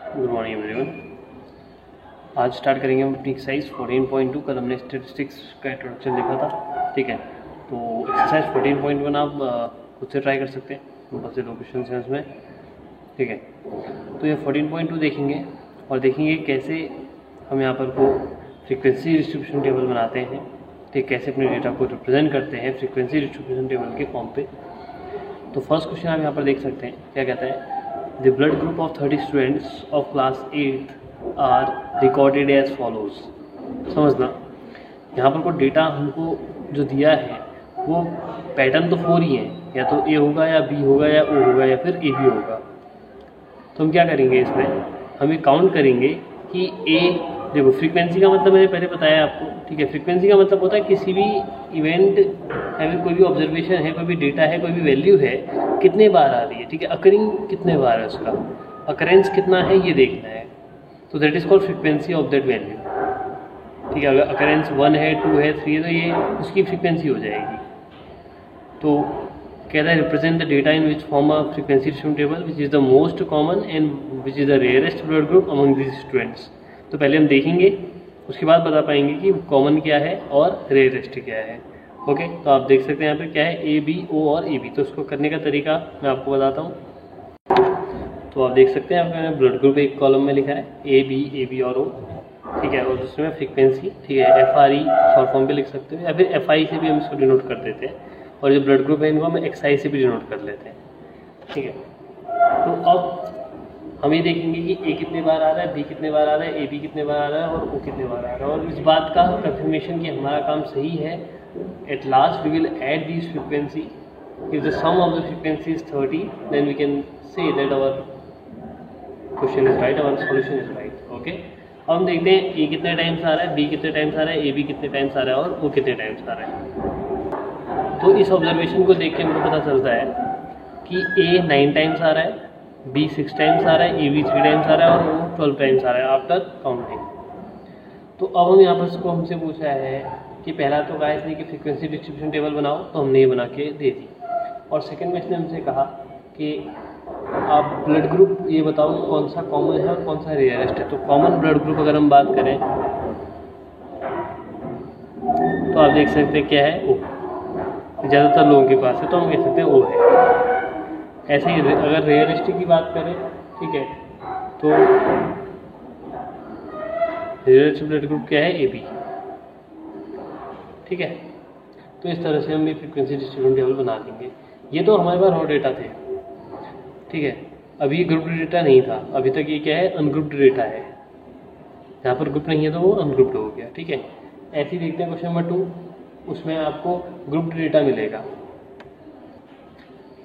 Good morning everyone. आज start करेंगे हम अपनी एक्सरसाइज 14.2। कल हमने स्टैटिस्टिक्स का इंट्रोडक्शन देखा था, ठीक है। तो एक्सरसाइज 14.1 आप खुद से ट्राई कर सकते हैं, बहुत से दो क्वेश्चन हैं उसमें, ठीक है। तो ये 14.2 देखेंगे और देखेंगे कैसे हम यहाँ पर को फ्रीक्वेंसी डिस्ट्रीब्यूशन टेबल बनाते हैं, ठीक, कैसे अपने डेटा को रिप्रेजेंट करते हैं फ्रीक्वेंसी डिस्ट्रीब्यूशन टेबल के फॉर्म पे। तो फर्स्ट क्वेश्चन आप यहाँ पर देख सकते हैं, क्या कहता है, the blood group of 30 students of class 8 are recorded as follows. समझना, यहाँ पर को डेटा हमको जो दिया है वो पैटर्न तो 4 ही है, या तो ए होगा या बी होगा या ओ होगा या फिर ए बी होगा। तो हम क्या करेंगे, इसमें हम ये काउंट करेंगे कि ए, देखो फ्रीक्वेंसी का मतलब मैंने पहले बताया आपको, ठीक है। फ्रीक्वेंसी का मतलब होता है किसी भी इवेंट है, कोई भी ऑब्जर्वेशन है, कोई भी डेटा है, कोई भी वैल्यू है, कितने बार आ रही है, ठीक है। अकरिंग कितने बार है, उसका अकरेंस कितना है ये देखना है। तो that is called frequency of that value, ठीक है। अगर अकरेंस 1 है, 2 है, 3 है, तो ये उसकी फ्रीक्वेंसी हो जाएगी। तो कहता है represent the data in which form a frequency distribution table which is the most common and which is the rarest blood group among this students. तो पहले हम देखेंगे, उसके बाद बता पाएंगे कि कॉमन क्या है और रेयरेस्ट क्या है। ओके, तो आप देख सकते हैं यहाँ पे क्या है, ए बी ओ और ए बी। तो उसको करने का तरीका मैं आपको बताता हूँ। तो आप देख सकते हैं मैंने ब्लड ग्रुप एक कॉलम में लिखा है ए बी और ओ, ठीक है। और दूसरे में फ्रीक्वेंसी, ठीक है, F R E short form पे लिख सकते हो या फिर एफ आई से भी हम इसको डिनोट कर देते हैं, और जो ब्लड ग्रुप है इनको हम एक्स आई से भी डिनोट कर लेते हैं, ठीक है। तो अब हम ये देखेंगे कि ए कितने बार आ रहा है, बी कितने बार आ रहा है, ए बी कितने बार आ रहा है और ओ कितने बार आ रहा है, और इस बात का कंफर्मेशन कि हमारा काम सही है। At last we will add this frequency, if the sum of the frequency is 30 then we can say that our question is right, our solution is right. Okay, अब हम देखते हैं ए कितने टाइम्स आ रहा है, बी कितने टाइम्स आ रहा है, ए बी कितने टाइम्स आ रहा है और ओ कितने टाइम्स आ रहा है। तो इस ऑब्जर्वेशन को देख के हमको पता चलता है कि ए 9 टाइम्स आ रहा है, बी 6 टाइम्स आ रहा है, ए बी 3 टाइम्स आ रहा है और वो 12 टाइम्स आ रहा है आफ्टर काउंटिंग। तो अब हम यहाँ पर इसको हमसे पूछा है कि पहला तो गाइस ने कि फ्रीक्वेंसी डिस्ट्रीब्यूशन टेबल बनाओ, तो हमने ये बना के दे दी। और सेकंड में इसने हमसे कहा कि आप ब्लड ग्रुप ये बताओ कौन सा कॉमन है और कौन सा रेयरेस्ट है। तो कॉमन ब्लड ग्रुप अगर हम बात करें तो आप देख सकते हैं क्या है, ओ, ज़्यादातर लोगों के पास है, तो हम कह सकते हैं ओ है। ऐसे ही अगर रेयरिस्टिक की बात करें, ठीक है, तो रेयरिस्टिक ब्लड ग्रुप क्या है, ए बी, ठीक है। तो इस तरह से हम ये फ्रीक्वेंसी डिस्ट्रीब्यूशन टेबल बना देंगे। ये तो हमारे पास रॉ डेटा थे, ठीक है। अभी ग्रुप्ड डेटा नहीं था, अभी तक ये क्या है, अनग्रुप्ड डेटा है। यहाँ पर ग्रुप नहीं है तो वो अनग्रुप्ड हो गया, ठीक है। ऐसे ही देखते हैं क्वेश्चन नंबर 2, उसमें आपको ग्रुप्ड डेटा मिलेगा।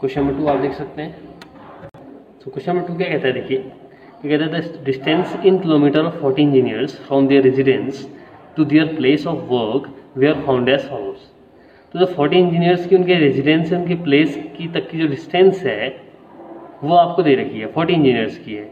क्वेश्चन नंबर 2 आप देख सकते हैं। तो क्वेश्चन नंबर 2 क्या कहता है, देखिए, क्या कहता है, the distance in kilometer of 14 engineers from their residence to their place of work were found as follows. तो जो 14 इंजीनियर्स की उनके रेजिडेंस से उनके प्लेस की तक की जो डिस्टेंस है वो आपको दे रखी है, 14 इंजीनियर्स की है।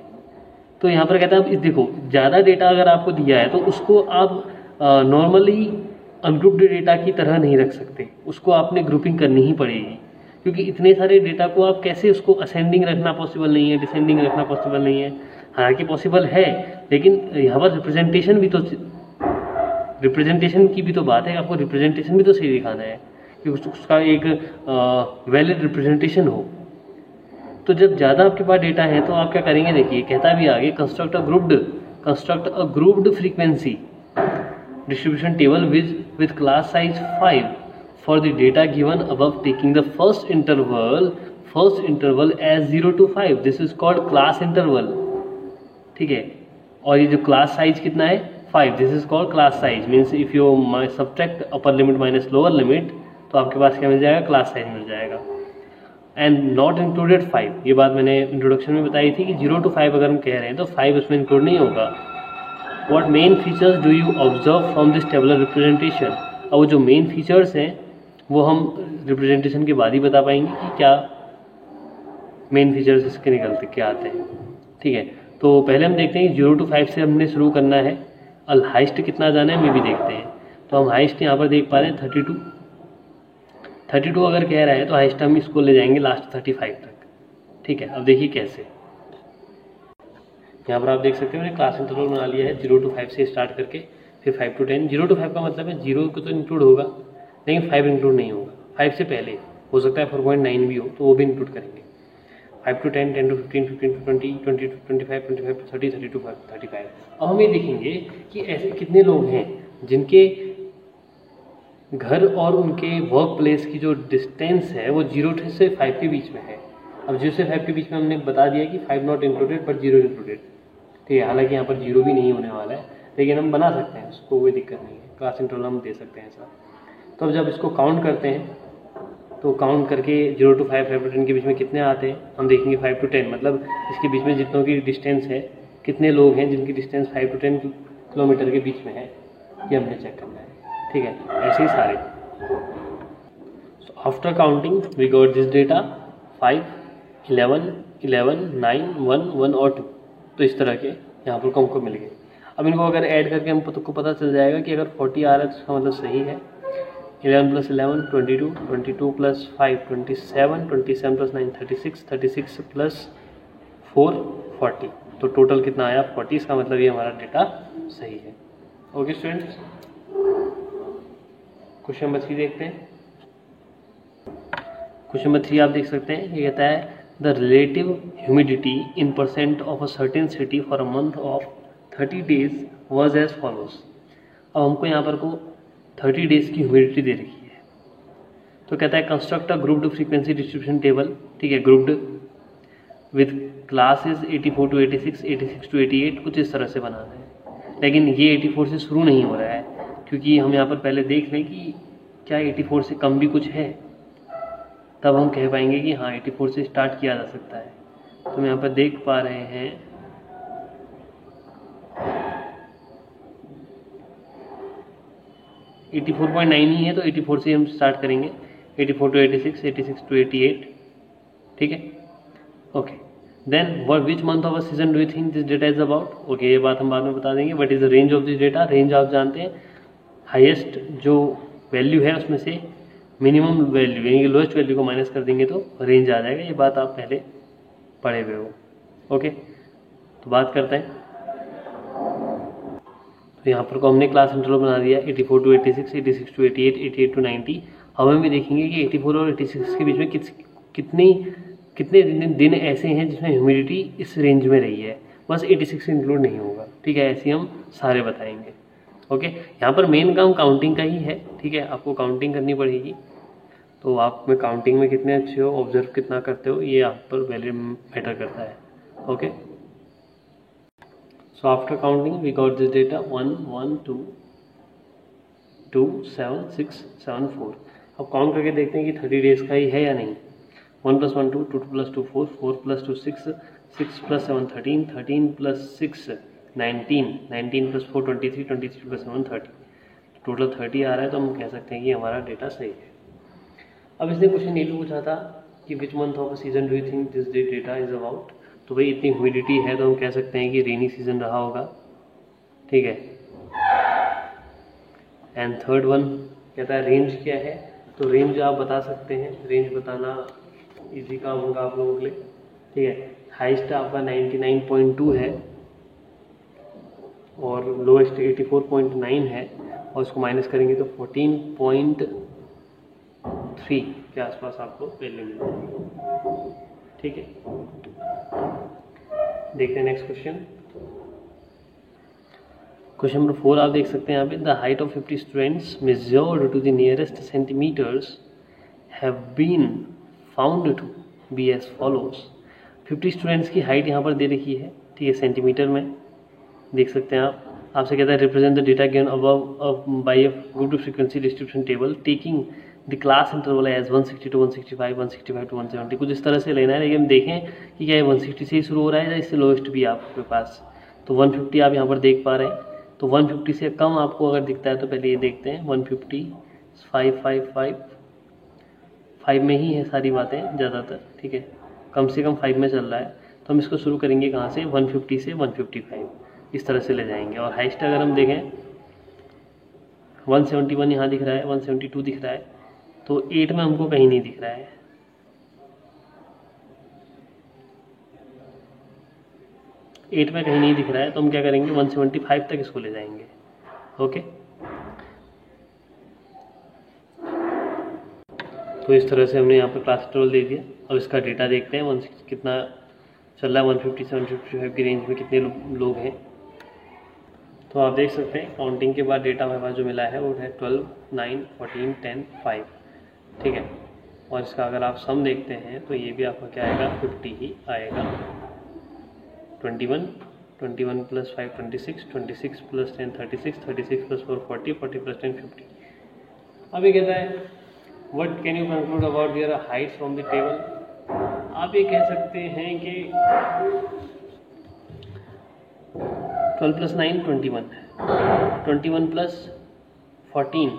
तो यहाँ पर कहता है, देखो ज़्यादा डेटा अगर आपको दिया है तो उसको आप नॉर्मली अनग्रुप्ड डेटा की तरह नहीं रख सकते, उसको आपने ग्रुपिंग करनी ही पड़ेगी, क्योंकि इतने सारे डेटा को आप कैसे उसको असेंडिंग रखना पॉसिबल नहीं है, डिसेंडिंग रखना पॉसिबल नहीं है। हालांकि पॉसिबल है, लेकिन यहाँ पर रिप्रेजेंटेशन की भी तो बात है, आपको रिप्रेजेंटेशन भी तो सही दिखाना है कि उसका एक वैलिड रिप्रेजेंटेशन हो। तो जब ज़्यादा आपके पास डेटा है तो आप क्या करेंगे, देखिए कहता भी आगे, construct a grouped frequency distribution table with class size 5 for the data given above, taking the first interval as 0 to 5. This is called class interval, ठीक है। और ये जो क्लास साइज कितना है, 5, this is called class size. Means if you subtract upper limit minus lower limit तो आपके पास क्या मिल जाएगा, क्लास साइज मिल जाएगा। एंड नॉट इंक्लूडेड 5, ये बात मैंने इंट्रोडक्शन में बताई थी कि 0 to 5 अगर हम कह रहे हैं तो 5 उसमें इंक्लूड नहीं होगा। What main features do you observe from this tabular representation? अब वो जो मेन फीचर्स हैं वो हम रिप्रेजेंटेशन के बाद ही बता पाएंगे कि क्या मेन फीचर्स इसके निकलते क्या आते हैं, ठीक है। तो पहले हम देखते हैं 0 to 5 से हमने शुरू करना है, और हाइस्ट कितना जाना है मैं भी देखते हैं। तो हम हाइस्ट यहाँ पर देख पा रहे हैं 32 अगर कह रहा है तो हाइस्ट हम इसको ले जाएंगे लास्ट 35 तक, ठीक है। अब देखिए कैसे, यहाँ पर आप देख सकते हो मैंने क्लास इंटरवल बना लिया है 0 to 5 से स्टार्ट करके, फिर 5 to 10। 0 to 5 का मतलब है 0 को तो इंक्लूड होगा लेकिन 5 इंक्लूड नहीं होगा, 5 से पहले हो सकता है 4.9 भी हो तो वो भी इंक्लूड करेंगे। 5 to 10, 10 to 15, 15 to 20, 20 to 25, 25 to 30, 30 to 35। अब हम ये देखेंगे कि ऐसे कितने लोग हैं जिनके घर और उनके वर्क प्लेस की जो डिस्टेंस है वो 0 से 5 के बीच में है। अब 0 से 5 के बीच में हमने बता दिया कि 5 नॉट इंक्लूडेड बट 0 इंक्लूडेड, ठीक है। हालांकि यहाँ पर 0 भी नहीं होने वाला है लेकिन हम बना सकते हैं, उसको कोई दिक्कत नहीं है, क्लास इंटरवल हम दे सकते हैं ऐसा। तो अब जब इसको काउंट करते हैं तो काउंट करके 0 to 5, 5 to 10 के बीच में कितने आते हैं हम देखेंगे। 5 to 10 मतलब इसके बीच में जितनों की डिस्टेंस है, कितने लोग हैं जिनकी डिस्टेंस 5 to 10 किलोमीटर के बीच में है, ये हमने चेक करना है, ठीक है। ऐसे ही सारे। So after counting we got this data 5, 11, 11, 9, 1, 1 और 2। तो इस तरह के यहाँ पर हमको मिल गए। अब इनको अगर ऐड करके हमको पता चल जाएगा कि अगर 40 आ रहा है तो इसका मतलब सही है। 11 + 11 22, 22 + 5 27, 27 + 9 36, 36 + 4 40। तो टोटल कितना आया 40, इसका मतलब ये हमारा डेटा सही है। ओके स्टूडेंट्स, क्वेश्चन नंबर 3 देखते हैं। क्वेश्चन नंबर 3 आप देख सकते हैं, ये कहता है the relative humidity in % of a certain city for a month of 30 days was as follows. अब हमको यहाँ पर को 30 डेज की ह्यूमिडिटी दे रखी है, तो कहता है construct a grouped frequency distribution table, ठीक है, grouped with classes 84 to 86, 86 to 88, कुछ इस तरह से बनाना है। लेकिन ये 84 से शुरू नहीं हो रहा है, क्योंकि हम यहाँ पर पहले देख लें कि क्या 84 से कम भी कुछ है, तब हम कह पाएंगे कि हाँ 84 से स्टार्ट किया जा सकता है। तो हम यहाँ पर देख पा रहे हैं 84.9 ही है, तो 84 से हम स्टार्ट करेंगे। 84 to 86, 86 to 88, ठीक है। Okay, then what which month of a season do you think this data is about. Okay, ये बात हम बाद में बता देंगे। What is the range of this data. Range आप जानते हैं, हाईएस्ट जो वैल्यू है उसमें से मिनिमम वैल्यू यानी कि लोएस्ट वैल्यू को माइनस कर देंगे तो रेंज आ जाएगा। ये बात आप पहले पढ़े हुए हो। ओके, तो बात करते हैं। तो यहाँ पर को हमने क्लास इंटरवल बना दिया 84 to 86, 86 to 88, 88 to 90। अब हम भी देखेंगे कि 84 और 86 के बीच में कितने दिन ऐसे हैं जिसमें ह्यूमिडिटी इस रेंज में रही है। बस 86 इंक्लूड नहीं होगा, ठीक है। ऐसे हम सारे बताएंगे। ओके, यहाँ पर मेन काम काउंटिंग का ही है, ठीक है। आपको काउंटिंग करनी पड़ेगी, तो आप में काउंटिंग में कितने अच्छे हो, ऑब्जर्व कितना करते हो, ये आप पर वैल्यू मैटर करता है। Okay, so after counting we got this data 1 1 2 2 7 6 7 4। अब काउंट करके देखते हैं कि 30 डेज का ही है या नहीं। 1 + 1 2, 2 + 2 4, 4 + 2 6, 6 + 7 13, 13 + 6 19, 19 + 4 23, 23 + 7 30। टोटल 30 आ रहा है, तो हम कह सकते हैं कि हमारा डेटा सही है। अब इसने क्वेश्चन ये भी पूछा था कि विच month of a season do you think this data is about. तो भाई इतनी ह्यूमिडिटी है तो हम कह सकते हैं कि रेनी सीजन रहा होगा, ठीक है। एंड थर्ड वन कहता है रेंज क्या है, तो रेंज आप बता सकते हैं। रेंज बताना इजी काम होगा आप लोगों के लिए, ठीक है। हाईएस्ट आपका 99.2 है और लोएस्ट 84.9 है, और उसको माइनस करेंगे तो 14.3 के आसपास आपको वैल्यू मिल जाएगी, ठीक है। देखते हैं नेक्स्ट क्वेश्चन। क्वेश्चन नंबर 4 आप देख सकते हैं यहाँ पे, the height of 50 students measured to the nearest centimeters have been found to be as follows. 50 students की हाइट यहाँ पर दे रखी है, ठीक है, सेंटीमीटर में देख सकते हैं आप। आपसे कहता है represent the data given above by a group frequency distribution table taking the class interval as 160 to 165, 165 to 170। कुछ इस तरह से लेना है, लेकिन देखें कि क्या ये 160 से ही शुरू हो रहा है या इससे लोएस्ट भी आपके पास। तो 150 आप यहाँ पर देख पा रहे हैं, तो 150 से कम आपको अगर दिखता है तो पहले ये देखते हैं 150, 5 में ही है सारी बातें ज़्यादातर, ठीक है। कम से कम 5 में चल रहा है, तो हम इसको शुरू करेंगे कहाँ से, 150 से 155 इस तरह से ले जाएंगे। और हाइस्ट अगर हम देखें 171 यहाँ दिख रहा है, 172 दिख रहा है, तो 8 में हमको कहीं नहीं दिख रहा है। 8 में कहीं नहीं दिख रहा है, तो हम क्या करेंगे 175 तक इसको ले जाएंगे। ओके, तो इस तरह से हमने यहाँ पे क्लास इंटरवल दे दिया। अब इसका डेटा देखते हैं, 160 कितना चल रहा है, 150 से 155 की रेंज में कितने लोग हैं। तो आप देख सकते हैं काउंटिंग के बाद डेटा हमारे पास जो मिला है वो है 12, 9, 14, 10, 5। ठीक है, और इसका अगर आप सम देखते हैं तो ये भी आपका क्या आएगा, 50 ही आएगा। 21, 21 + 5 26, 26 + 10 36, 36 + 4 40, 40 + 10 50। अभी कहता है what can you conclude about their height from the table. आप ये कह सकते हैं कि 12 + 9 21 है, 21 + 14।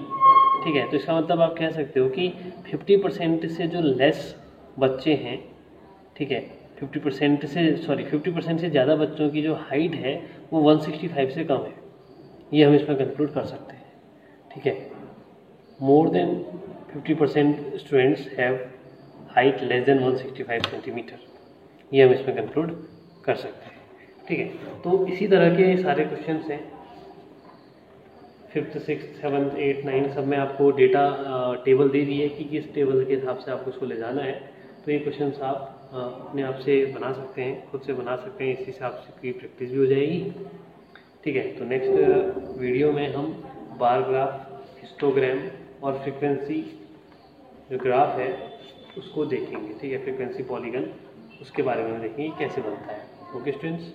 ठीक है, तो इसका मतलब आप कह सकते हो कि 50% से जो लेस बच्चे हैं, ठीक है, 50% से ज़्यादा बच्चों की जो हाइट है वो 165 से कम है। ये हम इसमें कंक्लूड कर सकते हैं। ठीक है, more than 50% students have height less than 165 centimetre, ये हम इसमें कंक्लूड कर सकते हैं। ठीक है, तो इसी तरह के सारे क्वेश्चन हैं 5th, 6th, 7th, 8th, 9th सब में आपको डेटा टेबल दे दी है कि किस टेबल के हिसाब से आपको इसको ले जाना है। तो ये क्वेश्चन आप अपने आप से बना सकते हैं, खुद से बना सकते हैं, इसी से आपकी प्रैक्टिस भी हो जाएगी। ठीक है, तो नेक्स्ट वीडियो में हम बार ग्राफ, हिस्टोग्राम और फ्रीक्वेंसी जो ग्राफ है उसको देखेंगे। ठीक है, फ्रीक्वेंसी पॉलीगन, उसके बारे में देखेंगे कैसे बनता है। Okay students.